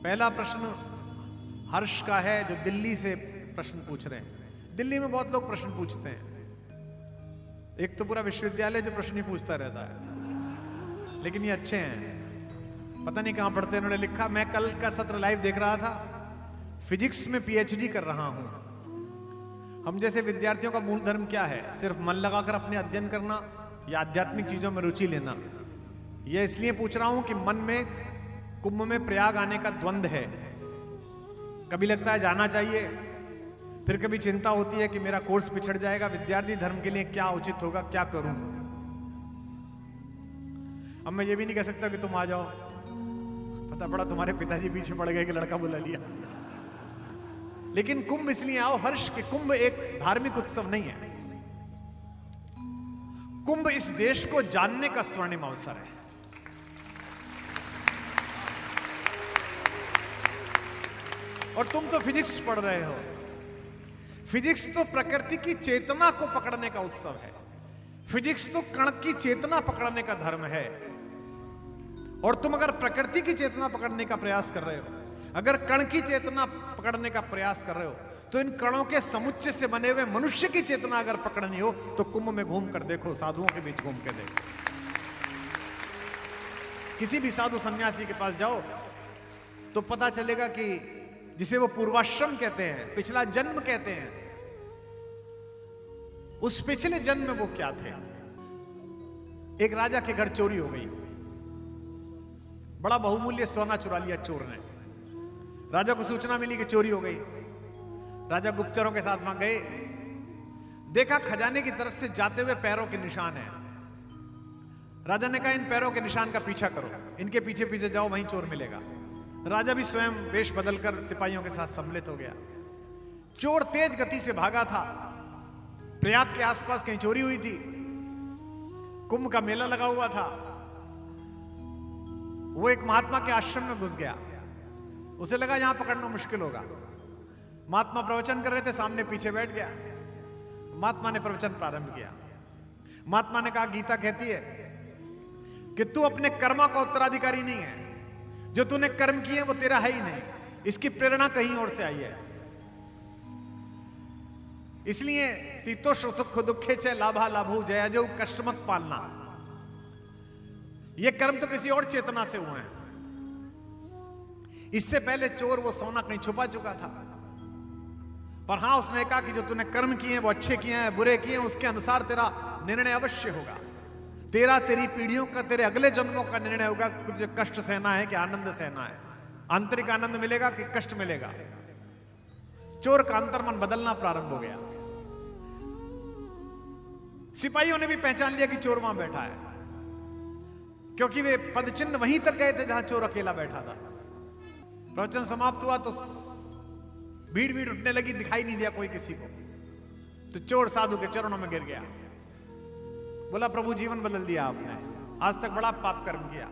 पहला प्रश्न हर्ष का है, जो दिल्ली से प्रश्न पूछ रहे हैं। दिल्ली में बहुत लोग प्रश्न पूछते हैं। एक तो पूरा विश्वविद्यालय जो प्रश्न ही पूछता रहता है, लेकिन ये अच्छे हैं, पता नहीं कहां पढ़ते हैं। उन्होंने लिखा, मैं कल का सत्र लाइव देख रहा था, फिजिक्स में पीएचडी कर रहा हूं। हम जैसे विद्यार्थियों का मूल धर्म क्या है? सिर्फ मन लगाकर अपने अध्ययन करना या आध्यात्मिक चीजों में रुचि लेना? यह इसलिए पूछ रहा हूं कि मन में कुंभ में प्रयाग आने का द्वंद्व है। कभी लगता है जाना चाहिए, फिर कभी चिंता होती है कि मेरा कोर्स पिछड़ जाएगा, विद्यार्थी धर्म के लिए क्या उचित होगा, क्या करूं। अब मैं ये भी नहीं कह सकता कि तुम आ जाओ, पता पड़ा तुम्हारे पिताजी पीछे पड़ गए कि लड़का बुला लिया। लेकिन कुंभ इसलिए आओ हर्ष के कुंभ एक धार्मिक उत्सव नहीं है। कुंभ इस देश को जानने का स्वर्णिम अवसर है। और तुम तो फिजिक्स पढ़ रहे हो। फिजिक्स तो प्रकृति की चेतना को पकड़ने का उत्सव है। फिजिक्स तो कण की चेतना पकड़ने का धर्म है। और तुम अगर प्रकृति की चेतना पकड़ने का प्रयास कर रहे हो, अगर कण की चेतना पकड़ने का प्रयास कर रहे हो, तो इन कणों के समुच्चय से बने हुए मनुष्य की चेतना अगर पकड़नी हो तो कुंभ में घूम कर देखो, साधुओं के बीच घूम के देखो। किसी भी साधु सन्यासी के पास जाओ तो पता चलेगा कि जिसे वो पूर्वाश्रम कहते हैं, पिछला जन्म कहते हैं, उस पिछले जन्म में वो क्या थे। एक राजा के घर चोरी हो गई, बड़ा बहुमूल्य सोना चुरा लिया चोर ने। राजा को सूचना मिली कि चोरी हो गई। राजा गुप्तचरों के साथ वहां गए, देखा खजाने की तरफ से जाते हुए पैरों के निशान हैं। राजा ने कहा, इन पैरों के निशान का पीछा करो, इनके पीछे पीछे जाओ, वहीं चोर मिलेगा। राजा भी स्वयं वेश बदलकर सिपाहियों के साथ सम्मिलित हो गया। चोर तेज गति से भागा था। प्रयाग के आसपास कहीं चोरी हुई थी, कुंभ का मेला लगा हुआ था। वो एक महात्मा के आश्रम में घुस गया। उसे लगा यहां पकड़ना मुश्किल होगा। महात्मा प्रवचन कर रहे थे, सामने पीछे बैठ गया। महात्मा ने प्रवचन प्रारंभ किया। महात्मा ने कहा, गीता कहती है कि तू अपने कर्मा का उत्तराधिकारी नहीं है। जो तूने कर्म किए वो तेरा है ही नहीं, इसकी प्रेरणा कहीं और से आई है। इसलिए शीतोष्ण सुख दुखे च लाभा लाभू जय जो कष्ट मत पालना। ये कर्म तो किसी और चेतना से हुए हैं। इससे पहले चोर वो सोना कहीं छुपा चुका था। पर हां, उसने कहा कि जो तूने कर्म किए हैं वो अच्छे किए हैं, बुरे किए हैं, उसके अनुसार तेरा निर्णय अवश्य होगा। तेरा, तेरी पीढ़ियों का, तेरे अगले जन्मों का निर्णय होगा कि तुझे कष्ट सहना है कि आनंद सहना है, आंतरिक आनंद मिलेगा कि कष्ट मिलेगा। चोर का अंतर्मन बदलना प्रारंभ हो गया। सिपाहियों ने भी पहचान लिया कि चोर वहां बैठा है, क्योंकि वे पदचिन्ह वहीं तक गए थे जहां चोर अकेला बैठा था। प्रवचन समाप्त हुआ तो भीड़ भीड़ उठने लगी, दिखाई नहीं दिया कोई किसी को। तो चोर साधु के चरणों में गिर गया, बोला, प्रभु जीवन बदल दिया आपने, आज तक बड़ा पाप कर्म किया,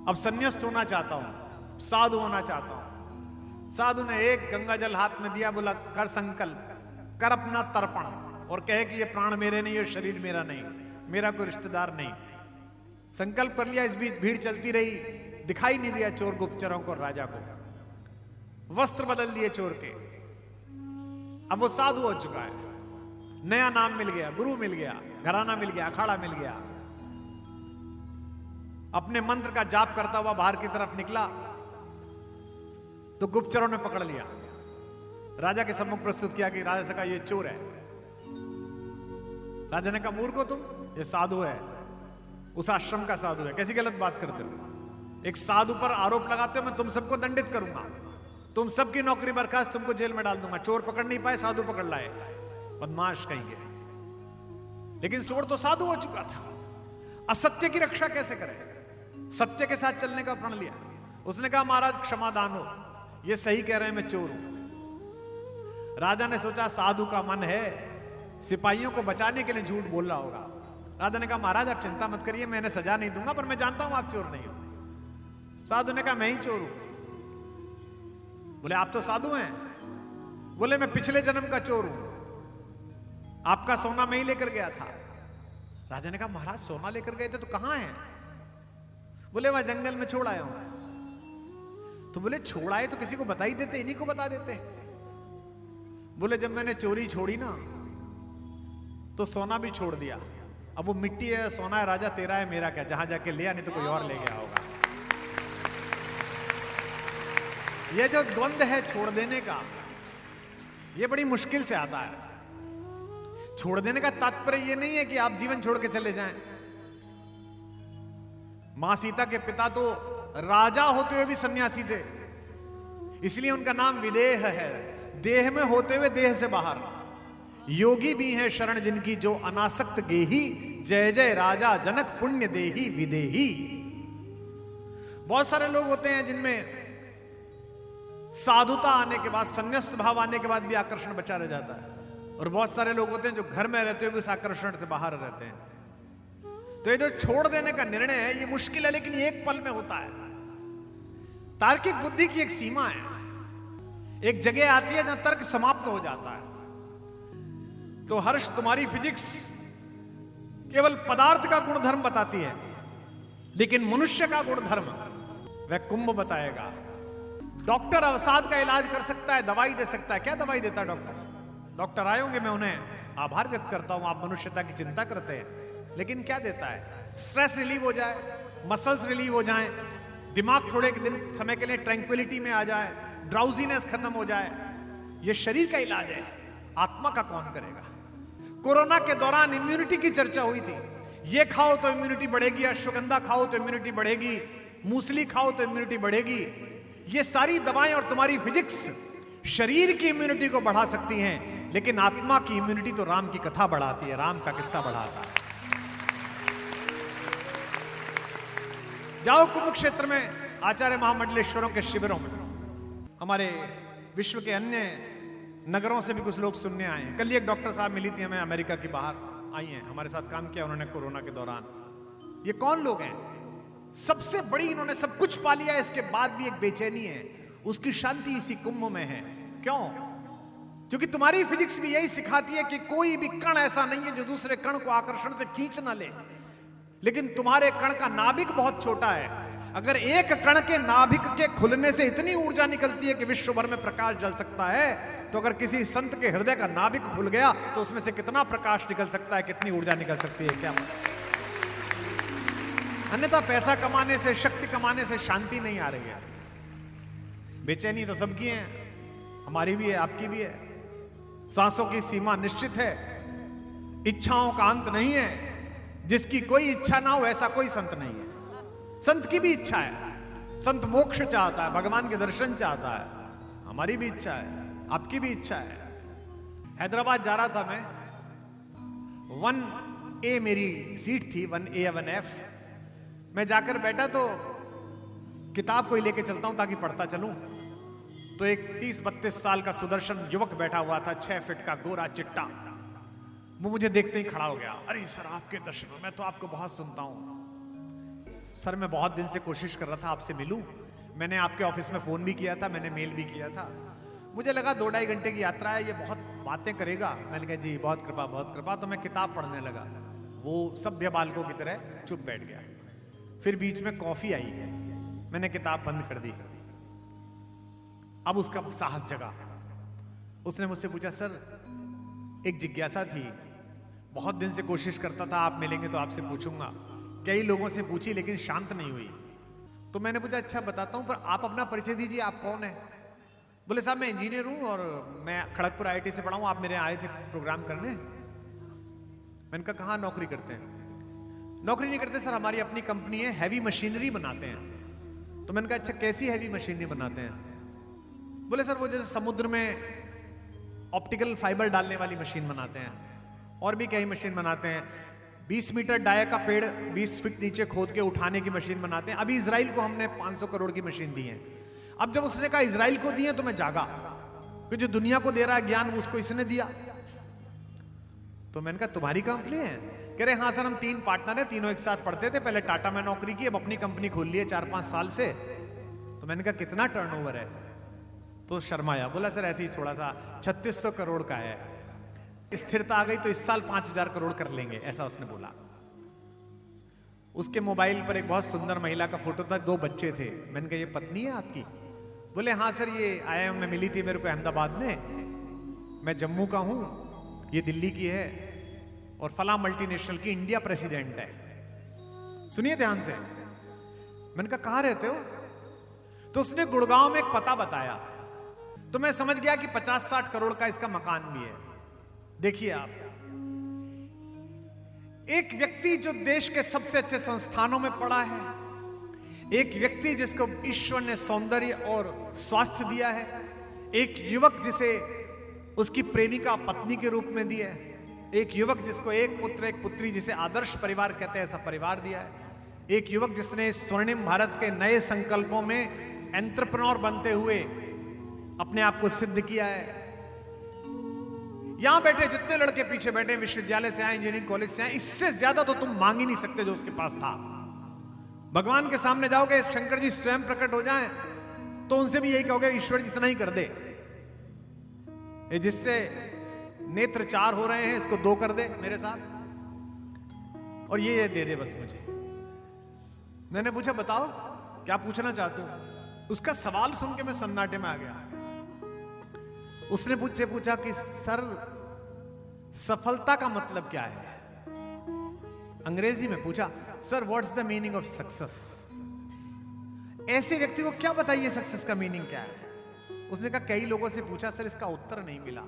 अब संन्यास्त होना चाहता हूं, साधु होना चाहता हूं। साधु ने एक गंगा जल हाथ में दिया, बोला, कर संकल्प, कर अपना तर्पण, और कहे कि ये प्राण मेरे नहीं, ये शरीर मेरा नहीं, मेरा कोई रिश्तेदार नहीं। संकल्प कर लिया। इस बीच भीड़ चलती रही, दिखाई नहीं दिया चोर गुप्तचरों को, राजा को। वस्त्र बदल दिए चोर के, अब वो साधु हो चुका है। नया नाम मिल गया, गुरु मिल गया, घराना मिल गया, अखाड़ा मिल गया। अपने मंत्र का जाप करता हुआ बाहर की तरफ निकला तो गुप्तचरों ने पकड़ लिया। राजा के सम्मुख प्रस्तुत किया कि राजा से कहा, ये चोर है। राजा ने कहा, मूर्ख हो तुम, ये साधु है, उस आश्रम का साधु है, कैसी गलत बात करते हो। एक साधु पर आरोप लगाते हो, मैं तुम सबको दंडित करूंगा, तुम सबकी नौकरी बर्खास्त, तुमको जेल में डाल दूंगा। चोर पकड़ नहीं पाए, साधु पकड़ लाए, बदमाश कहेंगे। लेकिन चोर तो साधु हो चुका था। असत्य की रक्षा कैसे करे? सत्य के साथ चलने का प्रण लिया। उसने कहा, महाराज क्षमादान हो, ये सही कह रहे हैं, मैं चोर हूं। राजा ने सोचा साधु का मन है, सिपाहियों को बचाने के लिए झूठ बोल रहा होगा। राजा ने कहा, महाराज आप चिंता मत करिए, मैंने सजा नहीं दूंगा, पर मैं जानता हूं आप चोर नहीं हो। साधु ने कहा, मैं ही चोर हूं। बोले, आप तो साधु हैं। बोले, मैं पिछले जन्म का चोर हूं, आपका सोना मैं ही लेकर गया था। राजा ने कहा, महाराज सोना लेकर गए थे तो कहां है? बोले, वहां जंगल में छोड़ आया हूं। तो बोले छोड़ाए तो किसी को बता ही देते, इन्हीं को बता देते। बोले जब मैंने चोरी छोड़ी ना तो सोना भी छोड़ दिया। अब वो मिट्टी है, सोना है, राजा तेरा है, मेरा क्या, जहां जाके लिया, नहीं तो कोई और ले गया होगा। ये जो द्वंद है छोड़ देने का, ये बड़ी मुश्किल से आता है। छोड़ देने का तात्पर्य ये नहीं है कि आप जीवन छोड़ के चले जाएं। मां सीता के पिता तो राजा होते हुए भी सन्यासी थे, इसलिए उनका नाम विदेह है। देह में होते हुए देह से बाहर। योगी भी हैं शरण जिनकी जो अनासक्त गेही, जय जय राजा जनक पुण्य देही विदेही। बहुत सारे लोग होते हैं जिनमें साधुता आने के बाद, संन्यास्त भाव आने के बाद भी आकर्षण बचा रह जाता है, और बहुत सारे लोग होते हैं जो घर में रहते हुए भी उस आकर्षण से बाहर रहते हैं। तो ये जो छोड़ देने का निर्णय है ये मुश्किल है, लेकिन ये एक पल में होता है। तार्किक बुद्धि की एक सीमा है, एक जगह आती है जहां तर्क समाप्त हो जाता है। तो हर्ष, तुम्हारी फिजिक्स केवल पदार्थ का गुणधर्म बताती है, लेकिन मनुष्य का गुणधर्म वह कुंभ बताएगा। डॉक्टर अवसाद का इलाज कर सकता है, दवाई दे सकता है। क्या दवाई देता है डॉक्टर? डॉक्टर आए होंगे, मैं उन्हें आभार व्यक्त करता हूं, आप मनुष्यता की चिंता करते हैं, लेकिन क्या देता है? स्ट्रेस रिलीव हो जाए, मसल्स रिलीव हो जाए, दिमाग थोड़े दिन समय के लिए ट्रैंक्विलिटी में आ जाए, ड्राउजीनेस खत्म हो जाए। यह शरीर का इलाज है, आत्मा का कौन करेगा? कोरोना के दौरान इम्यूनिटी की चर्चा हुई थी। ये खाओ तो इम्यूनिटी बढ़ेगी, अश्वगंधा खाओ तो इम्यूनिटी बढ़ेगी, मूसली खाओ तो इम्यूनिटी बढ़ेगी। ये सारी दवाएं और तुम्हारी फिजिक्स शरीर की इम्यूनिटी को बढ़ा सकती हैं, लेकिन आत्मा की इम्यूनिटी तो राम की कथा बढ़ाती है, राम का किस्सा बढ़ाता है। जाओ कुंभ क्षेत्र में, आचार्य महामंडलेश्वरों के शिविरों में, हमारे विश्व के अन्य नगरों से भी कुछ लोग सुनने आए हैं। कल एक डॉक्टर साहब मिली थी हमें, अमेरिका की बाहर आई हैं, हमारे साथ काम किया उन्होंने कोरोना के दौरान। ये कौन लोग हैं? सबसे बड़ी, इन्होंने सब कुछ पा लिया, इसके बाद भी एक बेचैनी है, उसकी शांति इसी कुंभ में है। क्यों? क्योंकि तुम्हारी फिजिक्स भी यही सिखाती है कि कोई भी कण ऐसा नहीं है जो दूसरे कण को आकर्षण से खींच ना ले, लेकिन तुम्हारे कण का नाभिक बहुत छोटा है। अगर एक कण के नाभिक के खुलने से इतनी ऊर्जा निकलती है कि विश्व भर में प्रकाश जल सकता है, तो अगर किसी संत के हृदय का नाभिक खुल गया तो उसमें से कितना प्रकाश निकल सकता है, कितनी ऊर्जा निकल सकती है, क्या पता। अन्यथा पैसा कमाने से, शक्ति कमाने से शांति नहीं आ रही है। बेचैनी तो सबकी है, हमारी भी है, आपकी भी है। सांसों की सीमा निश्चित है, इच्छाओं का अंत नहीं है। जिसकी कोई इच्छा ना हो ऐसा कोई संत नहीं है। संत की भी इच्छा है, संत मोक्ष चाहता है, भगवान के दर्शन चाहता है, हमारी भी इच्छा है, आपकी भी इच्छा है। हैदराबाद जा रहा था मैं, 1A मेरी सीट थी, 1A या 1F। मैं जाकर बैठा तो किताब कोई लेके चलता हूं ताकि पढ़ता चलूं, तो एक 30-32 साल का सुदर्शन युवक बैठा हुआ था, 6 फीट का गोरा चिट्टा। वो मुझे देखते ही खड़ा हो गया। अरे सर, आपके दर्शन, मैं तो आपको बहुत सुनता हूं सर, मैं बहुत दिन से कोशिश कर रहा था आपसे मिलूं। मैंने आपके ऑफिस में फोन भी किया था, मैंने मेल भी किया था। मुझे लगा 2-2.5 घंटे की यात्रा है, ये बहुत बातें करेगा। मैंने कहा जी बहुत कृपा, बहुत कृपा। तो मैं किताब पढ़ने लगा। वो सभ्य बालकों की तरह चुप बैठ गया। फिर बीच में कॉफी आई, मैंने किताब बंद कर दी। अब उसका साहस जगा, उसने मुझसे पूछा, सर एक जिज्ञासा थी, बहुत दिन से कोशिश करता था आप मिलेंगे तो आपसे पूछूंगा। कई लोगों से पूछी लेकिन शांत नहीं हुई। तो मैंने पूछा, अच्छा बताता हूं, पर आप अपना परिचय दीजिए, आप कौन है? बोले साहब मैं इंजीनियर हूं और मैं खड़गपुर IIT से पढ़ा हूं, आप मेरे आए थे प्रोग्राम करने। मैंने कहा कहाँ नौकरी करते हैं? नौकरी नहीं करते सर, हमारी अपनी कंपनी है, हैवी मशीनरी बनाते हैं। तो मैंने कहा अच्छा कैसी हैवी मशीनरी बनाते हैं? बोले सर वो जैसे समुद्र में ऑप्टिकल फाइबर डालने वाली मशीन बनाते हैं, और भी कई मशीन बनाते हैं। 20 मीटर डाया का पेड़ 20 फीट नीचे खोद के उठाने की मशीन बनाते हैं। अभी इजराइल को हमने 500 करोड़ की मशीन दी है। अब जब उसने कहा इजराइल को दी है तो मैं जागा, क्योंकि जो दुनिया को दे रहा है ज्ञान वो उसको इसने दिया। तो मैंने कहा तुम्हारी कंपनी है? कह रहे हाँ सर, हम 3 पार्टनर हैं, तीनों एक साथ पढ़ते थे, पहले टाटा में नौकरी की, अब अपनी कंपनी खोल ली है 4-5 साल से। तो मैंने कहा कितना टर्नओवर है? तो शर्माया, बोला सर ऐसे ही थोड़ा सा 3600 करोड़ का है, स्थिरता आ गई तो इस साल 5000 करोड़ कर लेंगे, ऐसा उसने बोला। उसके मोबाइल पर एक बहुत सुंदर महिला का फोटो था, 2 बच्चे थे। मैंने कहा ये पत्नी है आपकी? बोले हाँ सर, ये IIM में मिली थी मेरे को अहमदाबाद में, मैं जम्मू का हूं, ये दिल्ली की है और फला मल्टीनेशनल की इंडिया प्रेसिडेंट है। सुनिए ध्यान से। मैंने कहा कहां रहते हो? तो उसने गुड़गांव में एक पता बताया। तो मैं समझ गया कि 50-60 करोड़ का इसका मकान भी है। देखिए आप, एक व्यक्ति जो देश के सबसे अच्छे संस्थानों में पढ़ा है, एक व्यक्ति जिसको ईश्वर ने सौंदर्य और स्वास्थ्य दिया है, एक युवक जिसे उसकी प्रेमिका पत्नी के रूप में दिया है, एक युवक जिसको एक पुत्र एक पुत्री जिसे आदर्श परिवार कहते हैं ऐसा परिवार दिया है, एक युवक जिसने स्वर्णिम भारत के नए संकल्पों में एंटरप्रेन्योर बनते हुए अपने आप को सिद्ध किया है। यहां बैठे जितने लड़के पीछे बैठे, विश्वविद्यालय से आए, इंजीनियरिंग कॉलेज से आए, इससे ज्यादा तो तुम मांग ही नहीं सकते जो उसके पास था। भगवान के सामने जाओगे, शंकर जी स्वयं प्रकट हो जाएं, तो उनसे भी यही कहोगे ईश्वर जी इतना ही कर दे, ये जिससे नेत्र 4 हो रहे हैं इसको 2 कर दे मेरे साथ, और ये दे दे बस मुझे। मैंने पूछा बताओ क्या पूछना चाहते हो? उसका सवाल सुन के मैं सन्नाटे में आ गया। उसने मुझसे पूछा कि सर सफलता का मतलब क्या है? अंग्रेजी में पूछा, sir what's the meaning of success? ऐसे व्यक्ति को क्या बताइए सक्सेस का मीनिंग क्या है? उसने कहा कई लोगों से पूछा सर, इसका उत्तर नहीं मिला,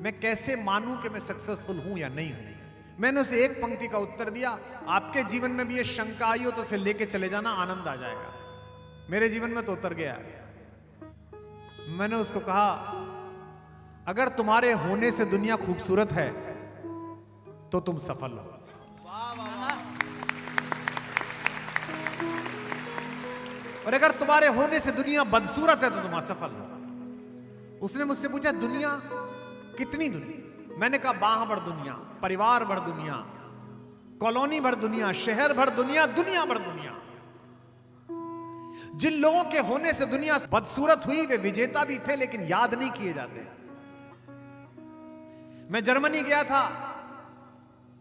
मैं कैसे मानूं कि मैं सक्सेसफुल हूं या नहीं हूं? मैंने उसे एक पंक्ति का उत्तर दिया, आपके जीवन में भी ये शंका आई हो तो उसे लेके चले जाना, आनंद आ जाएगा। मेरे जीवन में तो उतर गया है। मैंने उसको कहा अगर तुम्हारे होने से दुनिया खूबसूरत है तो तुम सफल हो। और अगर तुम्हारे होने से दुनिया बदसूरत है तो तुम असफल हो। उसने मुझसे पूछा दुनिया कितनी दुनिया? मैंने कहा बाह भर दुनिया, परिवार भर दुनिया, कॉलोनी भर दुनिया, शहर भर दुनिया, दुनिया भर दुनिया। जिन लोगों के होने से दुनिया बदसूरत हुई वे विजेता भी थे लेकिन याद नहीं किए जाते। मैं जर्मनी गया था,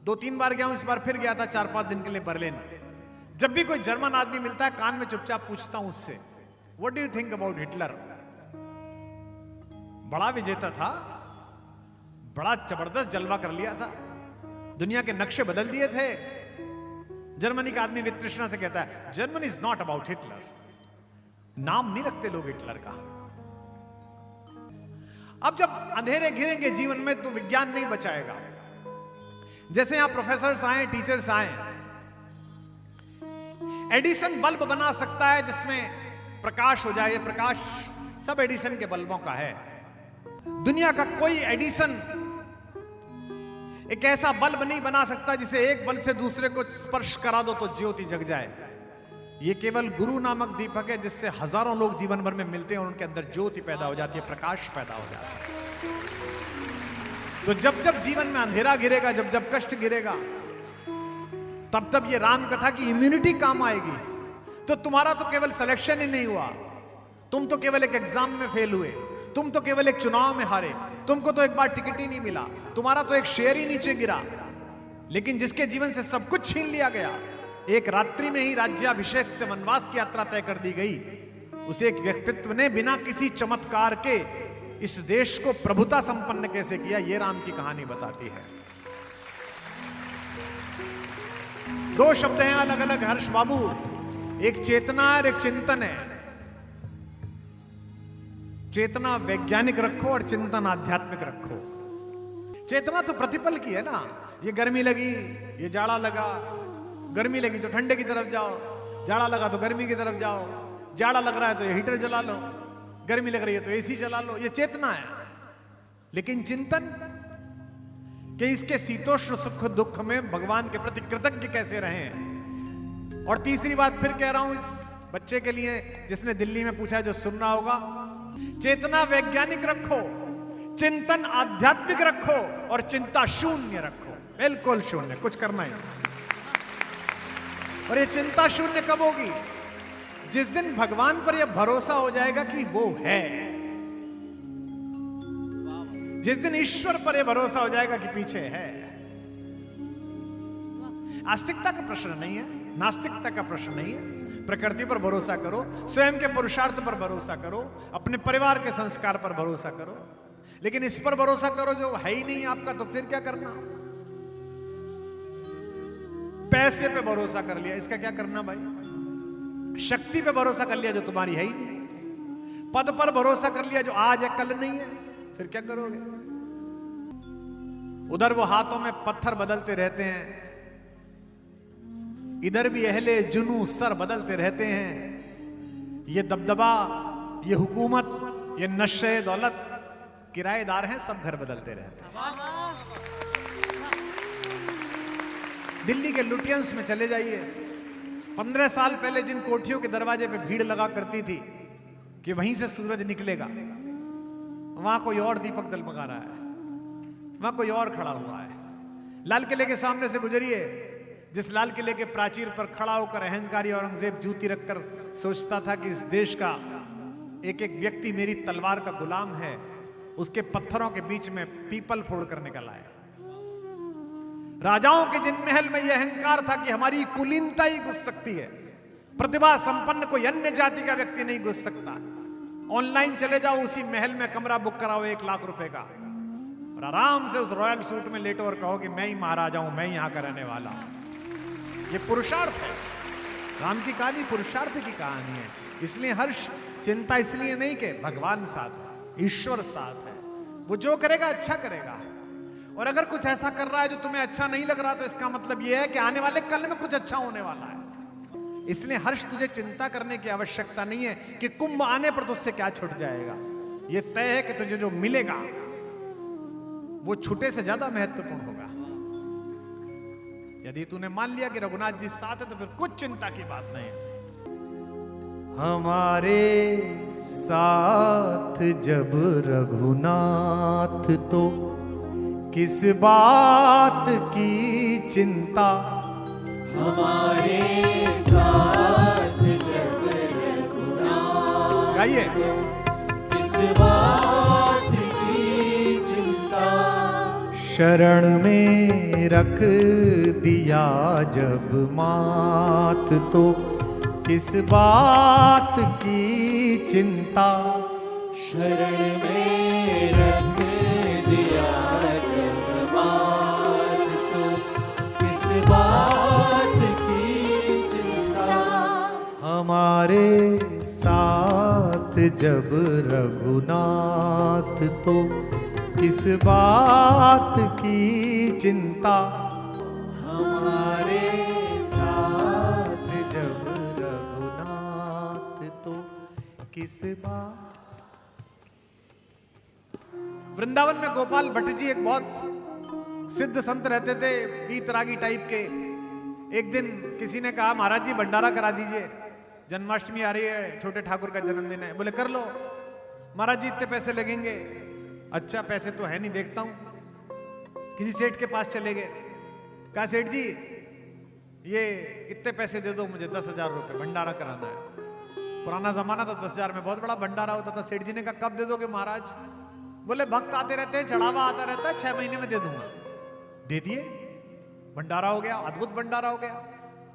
2-3 बार गया हूं, इस बार फिर गया था 4-5 दिन के लिए बर्लिन। जब भी कोई जर्मन आदमी मिलता है कान में चुपचाप पूछता हूं उससे, what do you think about Hitler? बड़ा विजेता था, बड़ा जबरदस्त जलवा कर लिया था, दुनिया के नक्शे बदल दिए थे। जर्मनी का आदमी वितृष्णा से कहता है Germany is not about Hitler. नाम नहीं रखते लोग हिटलर का। अब जब अंधेरे घिरेंगे जीवन में तो विज्ञान नहीं बचाएगा। जैसे यहां प्रोफेसर्स आए, टीचर्स आए, एडिसन बल्ब बना सकता है जिसमें प्रकाश हो जाए। प्रकाश सब एडिसन के बल्बों का है। दुनिया का कोई एडिसन एक ऐसा बल्ब नहीं बना सकता जिसे एक बल्ब से दूसरे को स्पर्श करा दो तो ज्योति जग जाए। ये केवल गुरु नामक दीपक है जिससे हजारों लोग जीवन भर में मिलते हैं और उनके अंदर ज्योति पैदा हो जाती है, प्रकाश पैदा हो जाता है। तो जब जब जीवन में अंधेरा गिरेगा, जब जब कष्ट गिरेगा, तब तब ये राम कथा की इम्यूनिटी काम आएगी। तो तुम्हारा तो केवल सिलेक्शन ही नहीं हुआ, तुम तो केवल एक एग्जाम में फेल हुए, तुम तो केवल एक चुनाव में हारे, तुमको तो एक बार टिकट ही नहीं मिला, तुम्हारा तो एक शेयर ही नीचे गिरा। लेकिन जिसके जीवन से सब कुछ छीन लिया गया, एक रात्रि में ही राज्याभिषेक से वनवास की यात्रा तय कर दी गई, उसे एक व्यक्तित्व ने बिना किसी चमत्कार के इस देश को प्रभुता संपन्न कैसे किया, यह राम की कहानी बताती है। 2 शब्द हैं अलग अलग हर्ष बाबू, एक चेतना और एक चिंतन है। चेतना वैज्ञानिक रखो और चिंतन आध्यात्मिक रखो। चेतना तो प्रतिपल की है ना, ये गर्मी लगी, ये जाड़ा लगा, गर्मी लगी तो ठंडे की तरफ जाओ, जाड़ा लगा तो गर्मी की तरफ जाओ, जाड़ा लग रहा है तो ये हीटर जला लो, गर्मी लग रही है तो एसी चला लो, ये चेतना है। लेकिन चिंतन कि इसके शीतोष्ण सुख दुख में भगवान के प्रति कृतज्ञ कैसे रहें। और तीसरी बात फिर कह रहा हूं इस बच्चे के लिए जिसने दिल्ली में पूछा, जो सुनना होगा, चेतना वैज्ञानिक रखो, चिंतन आध्यात्मिक रखो और चिंता शून्य रखो, बिल्कुल शून्य, कुछ करना ही नहीं। और ये चिंता शून्य कब होगी? जिस दिन भगवान पर यह भरोसा हो जाएगा कि वो है, जिस दिन ईश्वर पर यह भरोसा हो जाएगा कि पीछे है। आस्तिकता का प्रश्न नहीं है, नास्तिकता का प्रश्न नहीं है। प्रकृति पर भरोसा करो, स्वयं के पुरुषार्थ पर भरोसा करो, अपने परिवार के संस्कार पर भरोसा करो। लेकिन इस पर भरोसा करो जो है ही नहीं आपका, तो फिर क्या करना? पैसे पे भरोसा कर लिया, इसका क्या करना भाई? शक्ति पे भरोसा कर लिया जो तुम्हारी है ही नहीं, पद पर भरोसा कर लिया जो आज है कल नहीं है, फिर क्या करोगे? उधर वो हाथों में पत्थर बदलते रहते हैं, इधर भी अहले जुनू सर बदलते रहते हैं। ये दबदबा, ये हुकूमत, ये नशे दौलत, किराएदार हैं, सब घर बदलते रहते हैं। दिल्ली के लुटियंस में चले जाइए, 15 साल पहले जिन कोठियों के दरवाजे पे भीड़ लगा करती थी कि वहीं से सूरज निकलेगा, वहां कोई और दीपक दलमगा रहा है, वहां कोई और खड़ा हुआ है। लाल किले के सामने से गुजरिए, जिस लाल किले के प्राचीर पर खड़ा होकर अहंकारी औरंगजेब जूती रखकर सोचता था कि इस देश का एक एक व्यक्ति मेरी तलवार का गुलाम है, उसके पत्थरों के बीच में पीपल फोड़ कर निकल आए। राजाओं के जिन महल में यह अहंकार था कि हमारी कुलीनता ही घुस सकती है, प्रतिभा संपन्न कोई अन्य जाति का व्यक्ति नहीं घुस सकता। ऑनलाइन चले जाओ, उसी महल में कमरा बुक कराओ 1 लाख रुपए का, और आराम से उस रॉयल सूट में लेटो और कहो कि मैं ही महाराजा हूं, मैं यहां का रहने वाला हूं। ये पुरुषार्थ है। राम की कहानी पुरुषार्थ की कहानी है। इसलिए हर्ष, चिंता इसलिए नहीं कि भगवान साथ है, ईश्वर साथ है, वो जो करेगा अच्छा करेगा। और अगर कुछ ऐसा कर रहा है जो तुम्हें अच्छा नहीं लग रहा, तो इसका मतलब यह है कि आने वाले कल में कुछ अच्छा होने वाला है। इसलिए हर्ष, तुझे चिंता करने की आवश्यकता नहीं है कि कुंभ आने पर तुझसे क्या छूट जाएगा। यह तय है कि तुझे जो मिलेगा वो छूटे से ज्यादा महत्वपूर्ण होगा। यदि तूने मान लिया कि रघुनाथ जी साथ है, तो फिर कुछ चिंता की बात नहीं है। हमारे साथ जब रघुनाथ, तो किस बात की चिंता। हमारे साथ जब रघुनाथ, गाइए। किस बात की चिंता। शरण में रख दिया जब मात, तो किस बात की चिंता। शरण में रख दिया जब मात, तो किस बात की चिंता। हमारे साथ जब रघुनाथ, तो किस बात की चिंता। हमारे साथ जब रघुनाथ, तो किस बात। वृंदावन में गोपाल भट्ट जी एक बहुत सिद्ध संत रहते थे, वीतरागी टाइप के। एक दिन किसी ने कहा, महाराज जी भंडारा करा दीजिए, जन्माष्टमी आ रही है, छोटे ठाकुर का जन्मदिन है। बोले कर लो। महाराज जी इतने पैसे लगेंगे। अच्छा, पैसे तो है नहीं, देखता हूं। किसी सेठ के पास चले गए, कहा सेठ जी ये इतने पैसे दे दो मुझे, 10,000 रुपए, भंडारा कराना है। पुराना जमाना था, 10,000 में बहुत बड़ा भंडारा होता था। सेठ जी ने कहा कब दे दोगे महाराज? बोले भक्त आते रहते हैं, चढ़ावा आता रहता है, 6 महीने में दे दूंगा। दे दिए, भंडारा हो गया, अद्भुत भंडारा हो गया।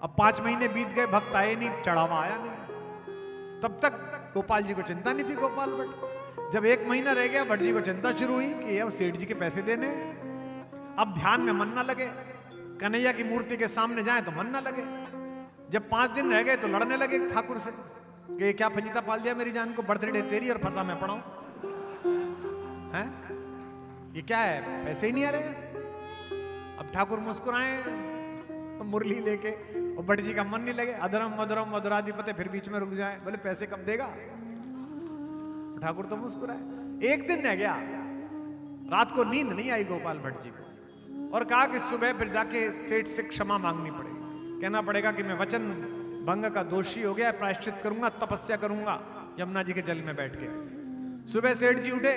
अब 5 महीने बीत गए, भक्त आए नहीं, चढ़ावा आया नहीं। तब तक गोपाल जी को चिंता नहीं थी, गोपाल भट्ट। जब 1 महीना रह गया, भट्ट जी को चिंता शुरू हुई कि अब सेठ जी के पैसे देने। अब ध्यान में मन ना लगे, कन्हैया की मूर्ति के सामने जाए तो मन ना लगे। जब 5 दिन रह गए तो लड़ने लगे ठाकुर से कि क्या फजीता पाल दिया मेरी जान को, बर्थडे तेरी और फंसा मैं पढ़ाऊं हैं? ये क्या है, पैसे ही नहीं आ रहे। अब ठाकुर मुस्कुराए मुरली लेके, और भट्ट जी का मन नहीं लगे। अधरम मधुरम मधुराधिपते, फिर बीच में रुक जाए, बोले पैसे कब देगा? ठाकुर तो मुस्कुराए। एक दिन रह गया, रात को नींद नहीं आई गोपाल भट्ट जी को, और कहा कि सुबह फिर जाके सेठ से क्षमा मांगनी पड़ेगी, कहना पड़ेगा कि मैं वचन भंग का दोषी हो गया, प्रायश्चित करूंगा, तपस्या करूंगा यमुना जी के जल में बैठ के। सुबह सेठ जी उठे,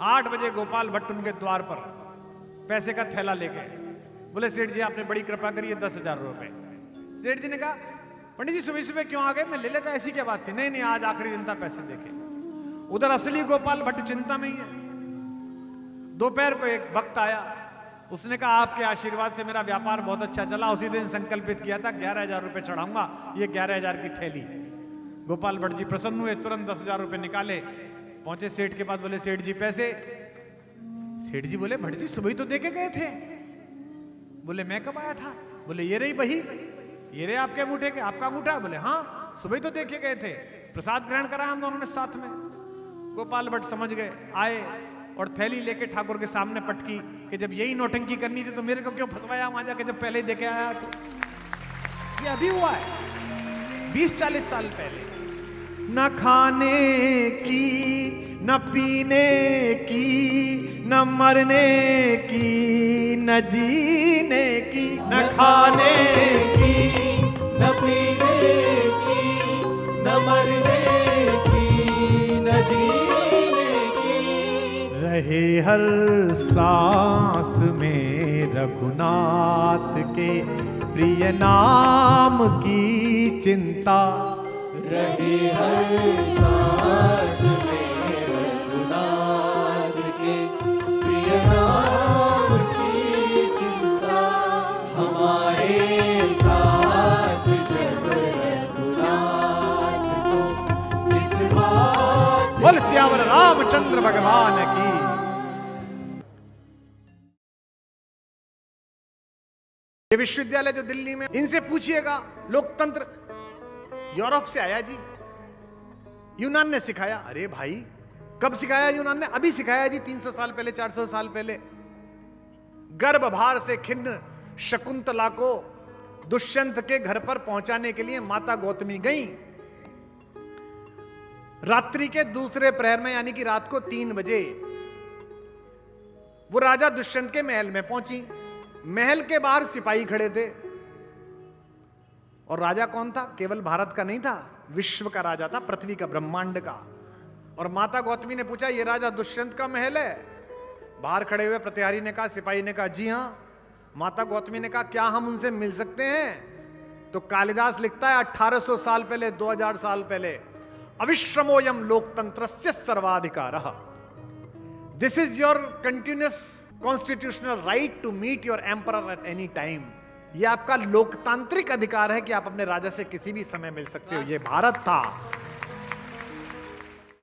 8 बजे गोपाल भट्ट उनके द्वार पर पैसे का थैला लेके। बोले सेठ जी आपने बड़ी कृपा करी है, 10,000 रुपए। सेठ जी ने कहा पंडित जी सुबह सुबह क्यों आ गए, मैं ले लेता, ऐसी क्या बात थी? नहीं नहीं, आज आखिरी दिन था, पैसे देखे। उधर असली गोपाल भट्ट चिंता में ही है। दोपहर को एक भक्त आया, उसने कहा आपके आशीर्वाद से मेरा व्यापार बहुत अच्छा चला, उसी दिन संकल्पित किया था 11,000 रुपए चढ़ाऊंगा, ये 11,000 की थैली। गोपाल भट्ट जी प्रसन्न हुए, तुरंत 10,000 रुपए निकाले, पहुंचे सेठ के पास, बोले सेठ जी पैसे। सेठ जी बोले भट्ट जी सुबह ही तो देके गए थे। बोले मैं कब आया था? बोले ये रही बही, ये रहे आपके अंगूठे के, आपका अंगूठा? बोले हाँ सुबह ही तो देखे गए थे, प्रसाद ग्रहण करा हम दोनों ने साथ में। गोपाल भट्ट समझ गए, आए और थैली लेके ठाकुर के सामने पटकी कि जब यही नौटंकी करनी थी तो मेरे को क्यों फंसवाया वहां जाके, जब पहले ही देखे आया। तो ये अभी हुआ है 20-40 साल पहले। न खाने की, न पीने की, न मरने की, न जीने की, न खाने की, न पीने की, न मरने की, न जीने की। रहे हर सांस में रघुनाथ के प्रिय नाम की चिंता। रहे हर सांस में रघुनाथ के प्रिय नाम की चिंता। हमारे साथ जब रघुनाथ को इस बात। बोल सियावर रामचंद्र भगवान की। ये विश्वविद्यालय जो दिल्ली में, इनसे पूछिएगा लोकतंत्र यूरोप से आया जी, यूनान ने सिखाया। अरे भाई कब सिखाया यूनान ने? अभी सिखाया जी, 300 साल पहले, 400 साल पहले। गर्भभार से खिन्न शकुंतला को दुष्यंत के घर पर पहुंचाने के लिए माता गौतमी गई। रात्रि के दूसरे प्रहर में, यानी कि रात को 3 बजे वो राजा दुष्यंत के महल में पहुंची। महल के बाहर सिपाही खड़े थे, और राजा कौन था? केवल भारत का नहीं था, विश्व का राजा था, पृथ्वी का, ब्रह्मांड का। और माता गौतमी ने पूछा ये राजा दुष्यंत का महल है? बाहर खड़े हुए प्रतिहारी ने कहा, सिपाही ने कहा जी हां। माता गौतमी ने कहा क्या हम उनसे मिल सकते हैं? तो कालिदास लिखता है 1800 साल पहले, 2000 साल पहले, अविश्रमोयम लोकतंत्रस्य सर्वाधिकारः। This is your continuous constitutional right to meet your emperor at any time. यह आपका लोकतांत्रिक अधिकार है कि आप अपने राजा से किसी भी समय मिल सकते हो। यह भारत था।